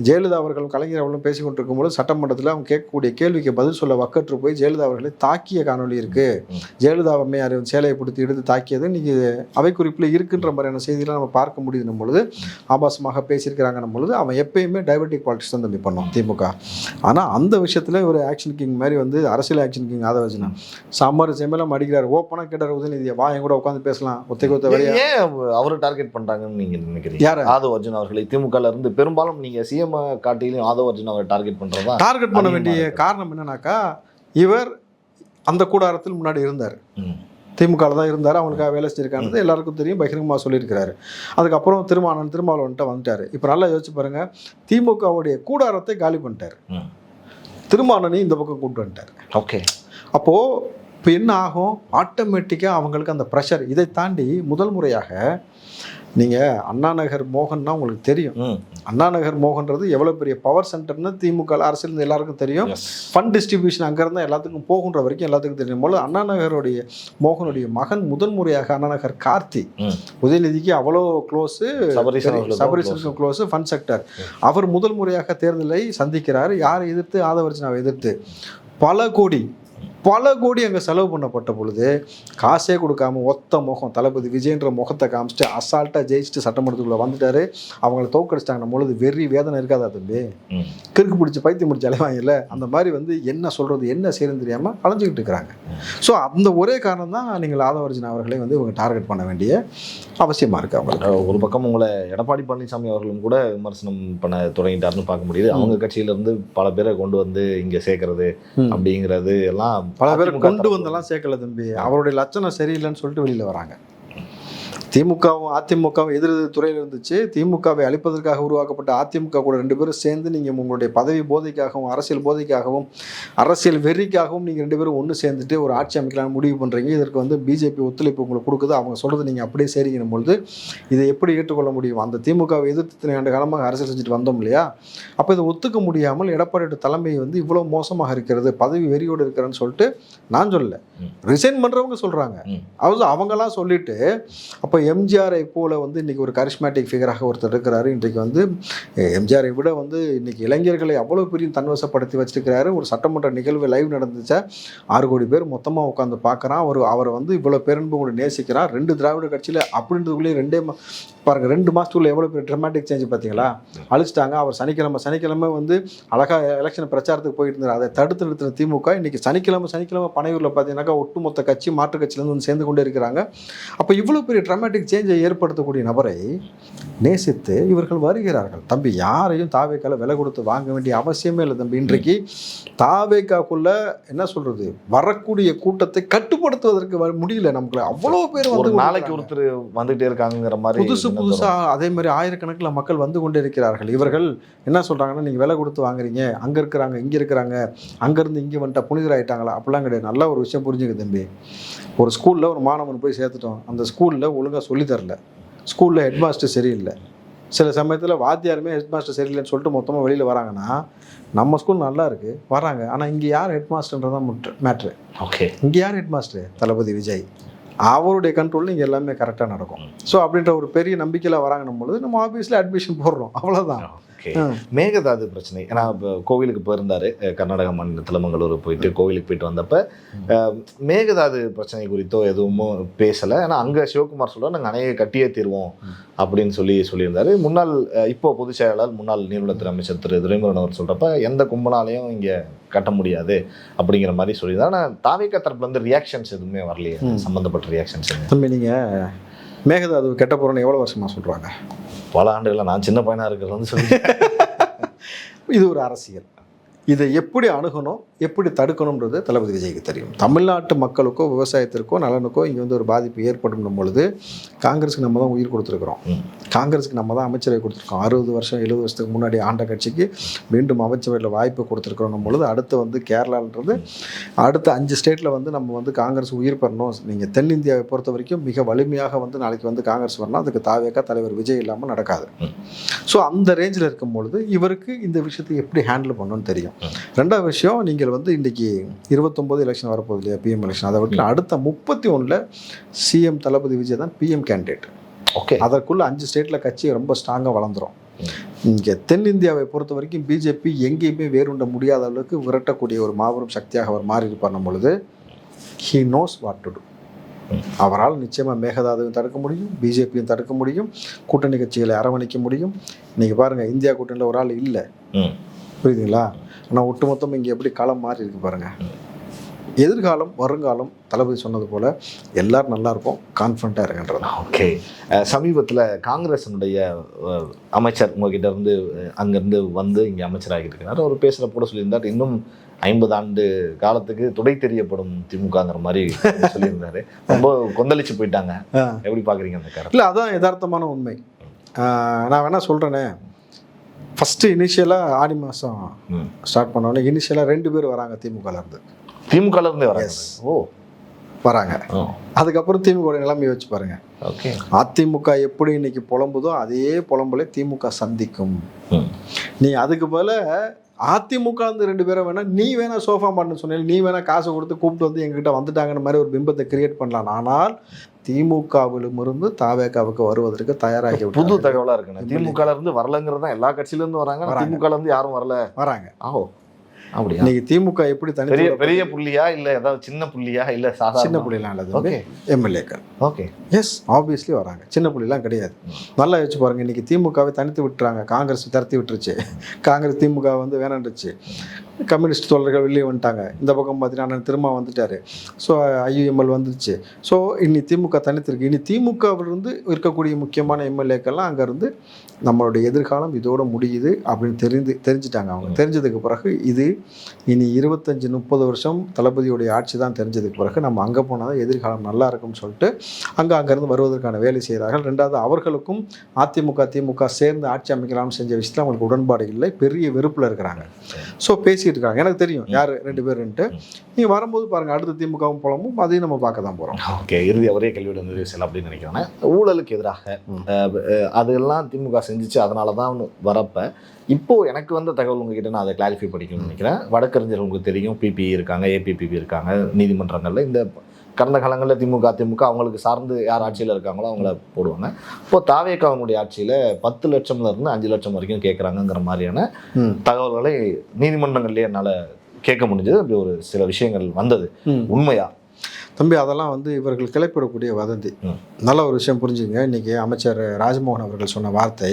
ஜெயலலிதா அவர்களும் கலைஞர் அவர்களும் பேசிக் கொண்டிருக்கும்போது சட்டமன்றத்தில் அவங்க கேட்கக்கூடிய கேள்விக்கு பதில் சொல்ல வக்கற்று போய் ஜெயலலிதா அவர்களை தாக்கிய காணொலி இருக்கு. ஜெயலலிதா அம்மையார் சேலையை பிடித்து எடுத்து தாக்கியது இன்னைக்கு அவை குறிப்பில் இருக்குன்ற மாதிரியான செய்தியெல்லாம் நம்ம பார்க்க முடியுதுன்னும் பொழுது, ஆபாசமாக பேசியிருக்கிறாங்கன்னும் பொழுது அவன் எப்பயுமே டைவர்டிக் பாலிடிக்ஸ் தான் தம்பி பண்ணும் திமுக. ஆனால் அந்த விஷயத்தில் ஒரு ஆக்ஷன் கிங் மாதிரி வந்து அரசியல் ஆக்ஷன் கிங் ஆதவ் அர்ஜுனா சாம்பார் செம்மெல்லாம் அடிக்கிறார். ஓப்பனாக கேட்டார் உதயநிதியை, வா என் கூட உட்காந்து பேசலாம், ஒத்தை கொத்த வழியா. ஏன் அவரை டார்கெட் பண்றாங்கன்னு நீங்க நினைக்கிறீங்க? யார்? ஆதவ் அர்ஜுனா அவர்களை திமுக இருந்து பெரும்பாலும் நீங்க சிஎம் காட்டிலும் ஆதவ் அர்ஜுனா அவரை டார்கெட் பண்றதா? டார்கெட் பண்ண வேண்டிய காரணம் என்னன்னாக்கா, இவர் அந்த கூடாரத்தில் முன்னாடி இருந்தார், திமுகவில் தான் இருந்தார், அவங்களுக்காக வேலை செஞ்சிருக்காங்க, எல்லாருக்கும் தெரியும், பகிரங்கமாக சொல்லியிருக்கிறாரு. அதுக்கப்புறம் திருமாவளவன்ட்ட வந்துட்டார். இப்போ நல்லா யோசிச்சு பாருங்க, திமுகவுடைய கூடாரத்தை காலி பண்ணிட்டார், திருமாவளவனையும் இந்த பக்கம் கூப்பிட்டு வந்துட்டார். ஓகே, அப்போது இப்போ என்ன ஆகும், ஆட்டோமேட்டிக்காக அவங்களுக்கு அந்த ப்ரெஷர். இதை தாண்டி முதல் முறையாக நீங்கள் அண்ணாநகர் மோகன்னா உங்களுக்கு தெரியும், அண்ணாநகர் மோகன்றது எவ்வளோ பெரிய பவர் சென்டர்னு திமுக அரசியல் எல்லாருக்கும் தெரியும். ஃபண்ட் டிஸ்ட்ரிபியூஷன் அங்கேருந்து எல்லாத்துக்கும் போகுன்ற வரைக்கும் எல்லாத்துக்கும் தெரியும். போல அண்ணாநகருடைய மோகனுடைய மகன் முதல் முறையாக அண்ணாநகர் கார்த்தி உதயநிதிக்கு அவ்வளோ க்ளோஸு, சபரீசனுக்கும் க்ளோஸு, ஃபண்ட் செக்டர், அவர் முதல் முறையாக தேர்தலை சந்திக்கிறார். யாரை எதிர்த்து? ஆதவ் அர்ஜுனாவை எதிர்த்து. பல கோடி அங்கே செலவு பண்ணப்பட்ட பொழுது காசே கொடுக்காம ஒத்த முகம் தளபதி விஜயன்ற முகத்தை காமிச்சிட்டு அசால்ட்டாக ஜெயிச்சுட்டு சட்டமன்றத்துக்குள்ளே வந்துட்டாரு. அவங்கள தோக்கடிச்சிட்டாங்க பொழுது வெறி வேதனை இருக்காதா தம்பி? கிறுக்கு பிடிச்சி பைத்தியம் முடிச்சு அலைவாங்கல்ல, அந்த மாதிரி வந்து என்ன சொல்கிறது என்ன செய்யணும்னு தெரியாமல் அலைஞ்சிக்கிட்டு இருக்கிறாங்க. ஸோ அந்த ஒரே காரணம் தான் நீங்கள் ஆதவ் அர்ஜுனா அவர்களை வந்து இவங்க டார்கெட் பண்ண வேண்டிய அவசியமாக இருக்குது. அவங்களுக்கு ஒரு பக்கம் உங்களை எடப்பாடி பழனிசாமி அவர்களும் கூட விமர்சனம் பண்ண தொடங்கிட்டாருன்னு பார்க்க முடியுது. அவங்க கட்சியிலேருந்து பல பேரை கொண்டு வந்து இங்கே சேர்க்கறது அப்படிங்கிறது எல்லாம் பல பேர் கொண்டு வந்தெல்லாம் சேர்க்கல தம்பி. அவருடைய லட்சணம் சரியில்லைன்னு சொல்லிட்டு வெளியில் வராங்க. திமுகவும் அதிமுகவும் எதிர் துறையில் இருந்துச்சு. திமுகவை அழிப்பதற்காக உருவாக்கப்பட்ட அதிமுக கூட 2 பேரும் சேர்ந்து நீங்கள் உங்களுடைய பதவி போதைக்காகவும் அரசியல் போதைக்காகவும் அரசியல் வெறிக்காகவும் நீங்கள் 2 பேரும் ஒன்று சேர்ந்துட்டு ஒரு ஆட்சி அமைக்கலாம்னு முடிவு பண்ணுறீங்க. இதற்கு வந்து பிஜேபி ஒத்துழைப்பு உங்களுக்கு கொடுக்குது. அவங்க சொல்கிறது நீங்கள் அப்படியே சரிங்கணும் பொழுது இதை எப்படி ஏற்றுக்கொள்ள முடியும்? அந்த திமுகவை எதிர்த்து 2 காலமாக அரசியல் செஞ்சுட்டு வந்தோம் இல்லையா? அப்போ இதை ஒத்துக்க முடியாமல் எடப்பாடியோட தலைமை வந்து இவ்வளோ மோசமாக இருக்கிறது, பதவி வெறியோடு இருக்கிறேன்னு சொல்லிட்டு நான் சொல்லலை, ரிசைன் பண்ணுறவங்க சொல்கிறாங்க. அவங்களாம் சொல்லிட்டு அப்போ எம்ஜிஆரை போல வந்து இன்றைக்கி ஒரு கரிஸ்மேட்டிக் ஃபிகராக ஒருத்தர் இருக்கிறாரு. இன்றைக்கு வந்து எம்ஜிஆரை விட வந்து இன்றைக்கி இளைஞர்களை அவ்வளோ பெரிய தன்வசப்படுத்தி வச்சுருக்கிறாரு. ஒரு சட்டமன்ற நிகழ்வு லைவ் நடந்துச்சா 6 கோடி பேர் மொத்தமாக உட்காந்து பார்க்குறான். அவரை வந்து இவ்வளோ பேரன்பு கூட நேசிக்கிறான். 2 திராவிட கட்சியில் அப்படின்றதுக்குள்ளேயே 2 மாதத்துக்குள்ளே எவ்வளோ பெரிய ட்ரமாட்டிக் சேஞ்ச் பார்த்தீங்களா? அழிச்சிட்டாங்க. அவர் சனிக்கிழமை வந்து அழகாக எலெக்ஷன் பிரச்சாரத்துக்கு போயிட்டு இருந்தார். அதை தடுத்து நிறுத்தின திமுக இன்றைக்கி சனிக்கிழமை பனையூரில் பார்த்தீங்கன்னாக்கா ஒட்டுமொத்த கட்சி மாற்று கட்சியிலேருந்து வந்து சேர்ந்து கொண்டே இருக்கிறாங்க. அப்போ இவ்வளோ பெரிய ட்ரமாட்டிக் சேஞ்சை ஏற்படுத்தக்கூடிய நபரை நேசித்து இவர்கள் வருகிறார்கள். தம்பி, யாரையும் தாவேக்கால விலை கொடுத்து வாங்க வேண்டிய அவசியமே இல்லை தம்பி. இன்றைக்கு தாவேக்காக்குள்ள என்ன சொல்றது, வரக்கூடிய கூட்டத்தை கட்டுப்படுத்துவதற்கு முடியல நமக்கு. அவ்வளோ பேர் வந்து நாளைக்கு ஒருத்தர் வந்துகிட்டே இருக்காங்கிற மாதிரி புதுசா அதே மாதிரி ஆயிரக்கணக்கில் மக்கள் வந்து கொண்டே இருக்கிறார்கள். இவர்கள் என்ன சொல்றாங்கன்னா, நீங்க விலை கொடுத்து வாங்குறீங்க, அங்க இருக்கிறாங்க இங்க இருக்கிறாங்க, அங்கிருந்து இங்கே வந்துட்டா புனிதராயிட்டாங்களா? அப்படிலாம் கிடையாது. நல்ல ஒரு விஷயம் புரிஞ்சுக்க தம்பி. ஒரு ஸ்கூலில் ஒரு மாணவன் போய் சேர்த்துட்டோம், அந்த ஸ்கூலில் ஒழுங்காக சொல்லித்தரல, ஸ்கூலில் ஹெட்மாஸ்டர் சரியில்லை, சில சமயத்தில் வாத்தியாருமே ஹெட்மாஸ்டர் சரியில்லைன்னு சொல்லிட்டு மொத்தமாக வெளியில் வராங்கன்னா, நம்ம ஸ்கூல் நல்லா இருக்குது வராங்க, ஆனால் இங்கே யார் ஹெட்மாஸ்டர்ன்றதான் மேட்ரு. ஓகே, இங்கே யார் ஹெட்மாஸ்டர்? தளபதி விஜய். அவருடைய கண்ட்ரோலில் இங்கே எல்லாமே கரெக்டாக நடக்கும். ஸோ அப்படின்ற ஒரு பெரிய நம்பிக்கையில் வராங்கன்னும் பொழுது நம்ம ஆஃபீஸில் அட்மிஷன் போடுறோம், அவ்வளோதான். ஓகே. மேகதாது பிரச்சனை, ஏன்னா இப்போ கோவிலுக்கு போயிருந்தாரு, கர்நாடக மாநில திருமங்கலூர் போயிட்டு கோவிலுக்கு போயிட்டு வந்தப்ப மேகதாது பிரச்சனை குறித்தோ எதுவும் பேசலை. ஏன்னா அங்கே சிவகுமார் சொல்ல நாங்கள் அணையை கட்டியே தீர்வோம் அப்படின்னு சொல்லியிருந்தாரு. முன்னாள் இப்போ பொதுச் செயலாளர் முன்னாள் நீர்வளத்துறை அமைச்சர் திரு துரைமுருகன் அவர் சொல்றப்ப எந்த கும்பலாலையும் இங்கே கட்ட முடியாது அப்படிங்கிற மாதிரி சொல்லியிருந்தாரு. ஆனால் தாவேகா தரப்புல இருந்து ரியாக்ஷன்ஸ் எதுவுமே வரலையே, சம்மந்தப்பட்ட ரியாக்ஷன்ஸ். தம்பி, நீங்கள் மேகதாது கெட்ட போகிறோன்னு எவ்வளோ வருஷமாக சொல்கிறாங்க? பல ஆண்டுகளில் நான் சின்ன பையனாக இருக்கிறது வந்து சொல்லி இது ஒரு அரசியல். இதை எப்படி அணுகணும், எப்படி தடுக்கணுன்றது தளபதி விஜய்க்கு தெரியும். தமிழ்நாட்டு மக்களுக்கோ விவசாயத்திற்கோ நலனுக்கோ இங்கே வந்து ஒரு பாதிப்பு ஏற்படும் பொழுது காங்கிரஸுக்கு நம்ம தான் உயிர் கொடுத்துருக்குறோம். காங்கிரஸுக்கு நம்ம தான் அமைச்சரவை கொடுத்துருக்கோம். 60 வருஷம் 70 வருஷத்துக்கு முன்னாடி ஆண்ட கட்சிக்கு மீண்டும் அமைச்சரவையில் வாய்ப்பு கொடுத்துருக்குறோம் பொழுது அடுத்து வந்து கேரளான்றது அடுத்த 5 ஸ்டேட்டில் வந்து நம்ம வந்து காங்கிரஸ் உயிர் பெறணும். நீங்கள் தென்னிந்தியாவை பொறுத்த வரைக்கும் மிக வலிமையாக வந்து நாளைக்கு வந்து காங்கிரஸ் வரணும். அதுக்கு தாவேகா தலைவர் விஜய் இல்லாமல் நடக்காது. ஸோ அந்த ரேஞ்சில் இருக்கும் பொழுது இவருக்கு இந்த விஷயத்தை எப்படி ஹேண்டில் பண்ணணும்னு தெரியும். ரெண்டாவது விஷயம், நீங்கள் வந்து இன்றைக்கி 29 எலெக்ஷன் வரப்போகுது இல்லையா, பிஎம் எலெக்ஷன். அதை விட்டு அடுத்த 31 சிஎம் தளபதி விஜய் தான் பிஎம் கேண்டிடேட். ஓகே. அதற்குள்ள 5 ஸ்டேட்டில் கட்சி ரொம்ப ஸ்ட்ராங்காக வளர்ந்துடும். இங்கே தென்னிந்தியாவை பொறுத்த வரைக்கும் பிஜேபி எங்கேயுமே வேறுண்ட முடியாத அளவுக்கு விரட்டக்கூடிய ஒரு மாபெரும் சக்தியாக அவர் மாறி இருப்பார் பொழுது he knows what to to. அவரால் நிச்சயமாக மேகதாதுவையும் தடுக்க முடியும், பிஜேபியும் தடுக்க முடியும், கூட்டணி கட்சிகளை அரவணைக்க முடியும். இன்றைக்கி பாருங்கள், இந்தியா கூட்டணியில் ஒரு ஆள் இல்லை, புரியுதுங்களா? ஆனால் ஒட்டுமொத்தம் இங்கே எப்படி காலம் மாறி இருக்கு பாருங்கள். எதிர்காலம் வருங்காலம் தளபதி சொன்னது போல் எல்லோரும் நல்லா இருப்போம், கான்ஃபிடண்ட்டாக இருக்கின்றது. ஓகே. சமீபத்தில் காங்கிரஸினுடைய அமைச்சர் உங்ககிட்ட இருந்து அங்கேருந்து வந்து இங்கே அமைச்சராகிட்டு இருக்கிறார். அவர் பேசுகிற கூட சொல்லியிருந்தார், இன்னும் 50 ஆண்டு காலத்துக்கு துடை தெரியப்படும் திமுகங்கிற மாதிரி சொல்லியிருந்தாரு. ரொம்ப கொந்தளிச்சு போயிட்டாங்க. எப்படி பார்க்குறீங்க அந்த கருத்து? இல்லை, அதான் யதார்த்தமான உண்மை. நான் வேணா சொல்கிறேனே, ஃபஸ்ட்டு இனிஷியலாக ஆடி மாதம் ஸ்டார்ட் பண்ணோன்னே இனிஷியலாக 2 பேர் வராங்க திமுகலேருந்தே வராங்க. ஓ, வராங்க. அதுக்கப்புறம் திமுக நிலைமையை வச்சு பாருங்க. ஓகே. அதிமுக எப்படி இன்னைக்கு புலம்புதோ அதே புலம்பலை திமுக சந்திக்கும். நீ அதுக்கு போல அதிமுக வந்து 2 பேரை வேணா நீ வேணா சோஃபா பண்ணு சொன்ன, நீ வேணா காசு கொடுத்து கூப்பிட்டு வந்து எங்ககிட்ட வந்துட்டாங்கன்ற மாதிரி ஒரு பிம்பத்தை கிரியேட் பண்ணலாம். ஆனால் திமுகவிலும் இருந்து தாவேகாவுக்கு வருவதற்கு தயாராகி புது தகவலா இருக்கு. திமுக இருந்து வரலங்கிறது தான், எல்லா கட்சியில இருந்து வராங்க, திமுக இருந்து யாரும் வராங்க. ஆஹோ, அப்படியா? இன்னைக்கு திமுக எப்படி தனி பெரிய புள்ளியா இல்ல ஏதாவது சின்ன புள்ளியா இல்ல சாதாரண சின்ன புள்ளிலாம் இல்ல எம்எல்ஏக்கள். ஓகே, எஸ், ஆப்வியஸ்லி வராங்க. சின்ன புள்ளிலாம் கிடையாது. நல்லா யோசிச்சு பாருங்க. இன்னைக்கு திமுகவை தனித்து விட்டுறாங்க, காங்கிரஸ் தரத்தி விட்டுருச்சு. காங்கிரஸ் திமுக வந்து வேணாண்டுச்சு. கம்யூனிஸ்ட் தோழர்கள் வெளியே வந்துட்டாங்க. இந்த பக்கம் பார்த்தீங்கன்னா திரும்ப வந்துட்டாரு. ஸோ ஐயுஎம்எல் வந்துருச்சு. ஸோ இனி திமுக தனித்திருக்கு. இனி திமுகவிலிருந்து இருக்கக்கூடிய முக்கியமான எம்எல்ஏக்கள்லாம் அங்கேருந்து நம்மளுடைய எதிர்காலம் இதோடு முடியுது அப்படின்னு தெரிஞ்சுட்டாங்க. அவங்க தெரிஞ்சதுக்கு பிறகு இது இனி 25-30 வருஷம் தளபதியுடைய ஆட்சி தான் தெரிஞ்சதுக்கு பிறகு நம்ம அங்கே போனால் தான் எதிர்காலம் நல்லா இருக்கும்னு சொல்லிட்டு அங்கேருந்து வருவதற்கான வேலை செய்கிறார்கள். ரெண்டாவது, அவர்களுக்கும் அதிமுக திமுக சேர்ந்து ஆட்சி அமைக்கலாம்னு செஞ்ச விஷயத்தில் அவங்களுக்கு உடன்பாடு இல்லை, பெரிய வெறுப்பில் இருக்கிறாங்க. ஸோ பேசிகிட்டு இருக்காங்க. எனக்கு தெரியும் யார் 2 பேருன்ட்டு. நீங்கள் வரும்போது பாருங்கள், அடுத்த திமுகவும் புலமும் அதையும் நம்ம பார்க்க தான் போகிறோம். ஓகே. இறுதி ஒரே கேள்வியோட நிறைவு செய்யலாம் அப்படின்னு நினைக்கிறேன். ஊழலுக்கு எதிராக அதெல்லாம் திமுக செஞ்சிச்சு, அதனால தான் வரப்ப இப்போது எனக்கு வந்த தகவல் உங்ககிட்ட நான் அதை கிளாரிஃபை பண்ணிக்கணும்னு நினைக்கிறேன். வழக்கறிஞர் உங்களுக்கு தெரியும், பிபிஇ இருக்காங்க, ஏபிபிபி இருக்காங்க, நீதிமன்றங்களில் இந்த கடந்த காலங்களில் திமுக அவங்களுக்கு சார்ந்து யார் ஆட்சியில் இருக்காங்களோ அவங்கள போடுவாங்க. இப்போ தாவேகாவுடைய ஆட்சியில் 10 லட்சம்லேருந்து 5 லட்சம் வரைக்கும் கேட்குறாங்கங்கிற மாதிரியான தகவல்களை நீதிமன்றங்கள்லேயே என்னால் கேட்க முடிஞ்சது. அப்படி ஒரு சில விஷயங்கள் வந்தது. உண்மையா தம்பி? அதெல்லாம் வந்து இவர்கள் கிளப்பிடக்கூடிய வதந்தி. நல்ல ஒரு விஷயம் புரிஞ்சுங்க. இன்றைக்கி அமைச்சர் ராஜ்மோகன் அவர்கள் சொன்ன வார்த்தை,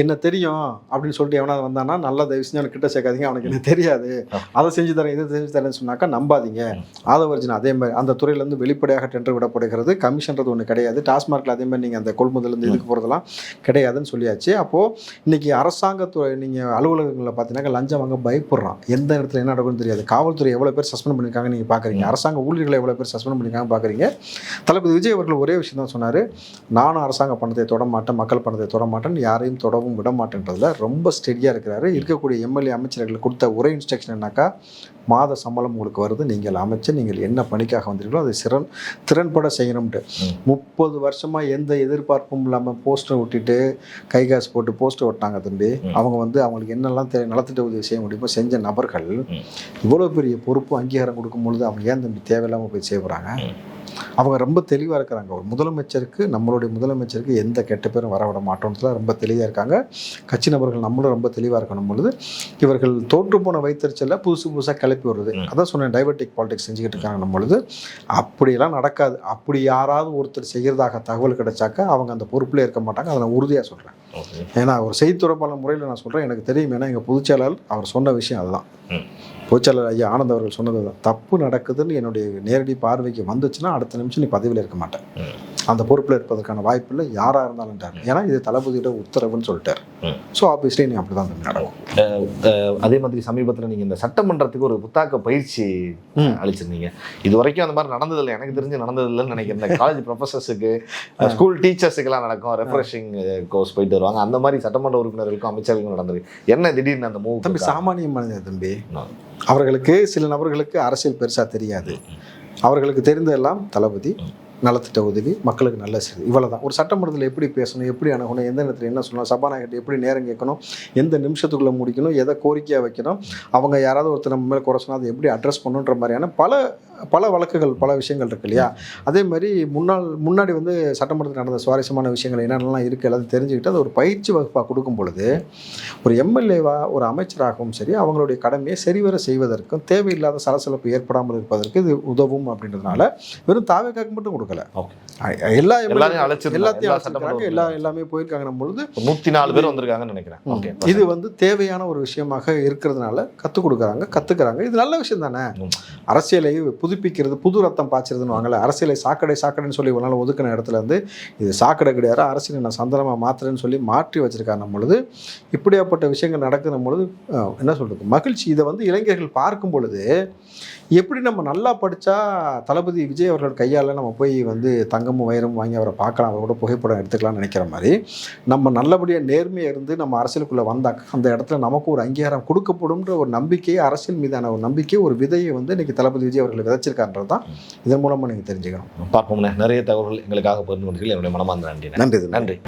என்ன தெரியும் அப்படின்னு சொல்லிட்டு எவனாவது வந்தானா நல்லா தயவு செஞ்சு அவனுக்கு கிட்ட சேர்க்காதீங்க, அவனுக்கு என்ன தெரியாது, அதை செஞ்சு தரேன் இதை செஞ்சு தரேன்னு சொன்னாக்கா நம்பாதீங்க. ஆதவர்ஜின் அதே மாதிரி அந்த துறையிலேருந்து வெளிப்படையாக டெண்டர் விடப்படுகிறது. கமிஷன்றது ஒன்று கிடையாது. டாஸ்மார்க்கில் அதே மாதிரி நீங்கள் அந்த கொள்முதலேருந்து இதுக்கு போகிறதெல்லாம் கிடையாதுன்னு சொல்லியாச்சு. அப்போது இன்றைக்கி அரசாங்கத்துறை நீங்கள் அலுவலகங்களில் பார்த்தீங்கன்னா லஞ்சம் வாங்க பயப்படுறான். எந்த இடத்துல என்ன நடக்கும்னு தெரியாது. காவல்துறை எவ்வளோ பேர் சஸ்பெண்ட் பண்ணியிருக்காங்க நீங்கள் பார்க்குறீங்க. அரசாங்க ஊழியர்களை எவ்வளோ பேர் சஸ்பெண்ட் பண்ணியிருக்காங்க பார்க்குறீங்க. தளபதி விஜய் அவர்கள் ஒரே விஷயம் தான் சொன்னார், நானும் அரசாங்க பணத்தை தொட மாட்டேன், மக்கள் பணத்தை தொட மாட்டேன், யாரையும் தொடவும் விட மாட்டேன்றதுல ரொம்ப ஸ்டெடியாக இருக்கிறாரு. இருக்கக்கூடிய எம்எல்ஏ அமைச்சர்கள் கொடுத்த ஒரே இன்ஸ்ட்ரக்ஷன் என்னக்கா, மாத சம்பளம் உங்களுக்கு வருது, நீங்கள் அமைச்சர், நீங்கள் என்ன பணிக்காக வந்தீர்களோ அதை திறன்பட செய்யணும்ட்டு. 30 வருஷமாக எந்த எதிர்பார்ப்பும் இல்லாமல் போஸ்டர் ஒட்டிட்டு கை காசு போட்டு போஸ்டர் ஒட்டாங்க தம்பி. அவங்க வந்து அவங்களுக்கு என்னெல்லாம் நலத்திட்ட உதவி செய்ய முடியுமோ செஞ்ச நபர்கள் இவ்வளோ பெரிய பொறுப்பு அங்கீகாரம் கொடுக்கும்பொழுது அவங்க ஏன் தம்பி தேவையில்லாமல் போய் செய்யப்படுறாங்க? அவங்க ரொம்ப தெளிவாக இருக்கிறாங்க. ஒரு முதலமைச்சருக்கு, நம்மளுடைய முதலமைச்சருக்கு எந்த கெட்ட பேரும் வரவிட மாட்டோம்ல ரொம்ப தெளிவாக இருக்காங்க. என்பதற்காக கட்சி நபர்கள் நம்மளும் ரொம்ப தெளிவாக இருக்கணும் பொழுது இவர்கள் தோற்று போன வைத்தறிச்சல புதுசாக கிளப்பி வருது. அதான் சொன்னேன், டைவர்டிக் பாலிடிக்ஸ் செஞ்சுக்கிட்டு இருக்காங்க பொழுது அப்படியெல்லாம் நடக்காது. அப்படி யாராவது ஒருத்தர் செய்கிறதாக தகவல் கிடைச்சாக்கா அவங்க அந்த பொறுப்பில் இருக்க மாட்டாங்க. அதை நான் உறுதியாக சொல்கிறேன். ஏன்னா ஒரு செய்தி தொடர்பாளர் முறையில் நான் சொல்கிறேன், எனக்கு தெரியும். ஏன்னா எங்கள் பொதுச்செயலாளர் அவர் சொன்ன விஷயம் அதுதான். பொதுச்செயலாளர் ஐயா ஆனந்த் அவர்கள் சொன்னது தான். தப்பு நடக்குதுன்னு என்னுடைய நேரடி பார்வைக்கு வந்துச்சுன்னா அடுத்த நிமிஷம் நீ பதவியில் இருக்க மாட்டேன், அந்த பொறுப்பில் இருப்பதற்கான வாய்ப்பு இல்லை யாராக இருந்தாலும். ஏன்னா இது தளபதியோட உத்தரவுன்னு சொல்லிட்டார். ஸோ ஆப்வியஸ்லி நீ அப்படி தான் நடக்கும். அதே மாதிரி சமீபத்தில் நீங்கள் இந்த சட்டமன்றத்துக்கு ஒரு புத்தாக்க பயிற்சி அளிச்சிருந்தீங்க. இது வரைக்கும் அந்த மாதிரி நடந்ததில்லை, எனக்கு தெரிஞ்சு நடந்ததில்லைன்னு நினைக்கிறேன். இந்த காலேஜ் ப்ரொஃபஸர்ஸுக்கு, ஸ்கூல் டீச்சர்ஸுக்கெல்லாம் நடக்கும், ரெஃப்ரெஷிங் கோர்ஸ் போயிட்டு வருவாங்க. அந்த மாதிரி சட்டமன்ற உறுப்பினர்களுக்கும் அமைச்சர்களுக்கும் நடந்திருக்கு. என்ன திடீர்னு அந்த மூவ்? தம்பி சாமானிய மனிதன் தம்பி. அவர்களுக்கு சில நபர்களுக்கு அரசியல் பெருசாக தெரியாது. அவர்களுக்கு தெரிந்ததெல்லாம் தளபதி, நலத்திட்ட உதவி, மக்களுக்கு நல்ல செய்தி, இவ்வளோதான். ஒரு சட்டமன்றத்தில் எப்படி பேசணும், எப்படி அணுகணும், எந்த நேரத்தில் என்ன சொல்லணும், சபாநாயகர்கிட்ட எப்படி நேரம் கேட்கணும், எந்த நிமிஷத்துக்குள்ளே முடிக்கணும், எதை கோரிக்கையாக வைக்கணும், அவங்க யாராவது ஒருத்தர் நம்ம மேலே குறை சொன்னால் அதை எப்படி அட்ரஸ் பண்ணணுன்ற மாதிரியான பல வழக்குகள், பல விஷயங்கள் இருக்கு இல்லையா? அதே மாதிரி முன்னாடி வந்து சட்டமன்றத்தில் நடந்த சுவாரஸ்யமான விஷயங்கள் என்னென்னலாம் இருக்குது எல்லாத்தையும் தெரிஞ்சுக்கிட்டு அது ஒரு பயிற்சி வகுப்பாக கொடுக்கும் பொழுது ஒரு எம்எல்ஏவாக ஒரு அமைச்சராகவும் சரி அவங்களுடைய கடமையை சரிவர செய்வதற்கும் தேவையில்லாத சலசலப்பு ஏற்படாமல் இருப்பதற்கு இது உதவும் அப்படின்றதுனால வெறும் தாவேக்காக்கு மட்டும் கொடுக்கல, எல்லாமே போயிருக்காங்க. பொழுது 104 பேர் வந்திருக்காங்கன்னு நினைக்கிறேன். இது வந்து தேவையான ஒரு விஷயமாக இருக்கிறதுனால கத்துக்கிறாங்க. இது நல்ல விஷயம் தானே. அரசியலை புதுப்பிக்கிறது, புது ரத்தம் பாய்ச்சறதுன்னு வாங்கல. அரசியலை சாக்கடைன்னு சொல்லி ஒரு நாள் ஒதுக்கின இடத்துல இருந்து இது சாக்கடை கிடையாது, அரசியலை நான் சந்தனமாக மாத்துறேன்னு சொல்லி மாற்றி வச்சிருக்காங்க பொழுது இப்படியாப்பட்ட விஷயங்கள் நடக்கிற பொழுது என்ன சொல்றது, மகிழ்ச்சி. இதை வந்து இளைஞர்கள் பார்க்கும் பொழுது எப்படி நம்ம நல்லா படித்தா தளபதி விஜய் அவர்கள் கையால் நம்ம போய் வந்து தங்கமும் வைரமும் வாங்கி அவரை பார்க்கலாம், அவரோட புகைப்படம் எடுத்துக்கலாம்னு நினைக்கிற மாதிரி நம்ம நல்லபடியாக நேர்மையாக இருந்து நம்ம அரசியலுக்குள்ளே வந்தாக்க அந்த இடத்துல நமக்கு ஒரு அங்கீகாரம் கொடுக்கப்படும்ன்ற ஒரு நம்பிக்கை, அரசியல் மீதான ஒரு நம்பிக்கை, ஒரு விதையை வந்து இன்றைக்கி தளபதி விஜய் அவர்கள் விதைச்சிருக்கான்றது தான் இதன் மூலமாக நீங்கள் தெரிஞ்சுக்கணும். பார்ப்போம்ண்ணே. நிறைய தகவல்கள் எங்களுக்காக பகிர்ந்து கொண்டீர்கள். என்னுடைய மனமார்ந்த நன்றி. நன்றி.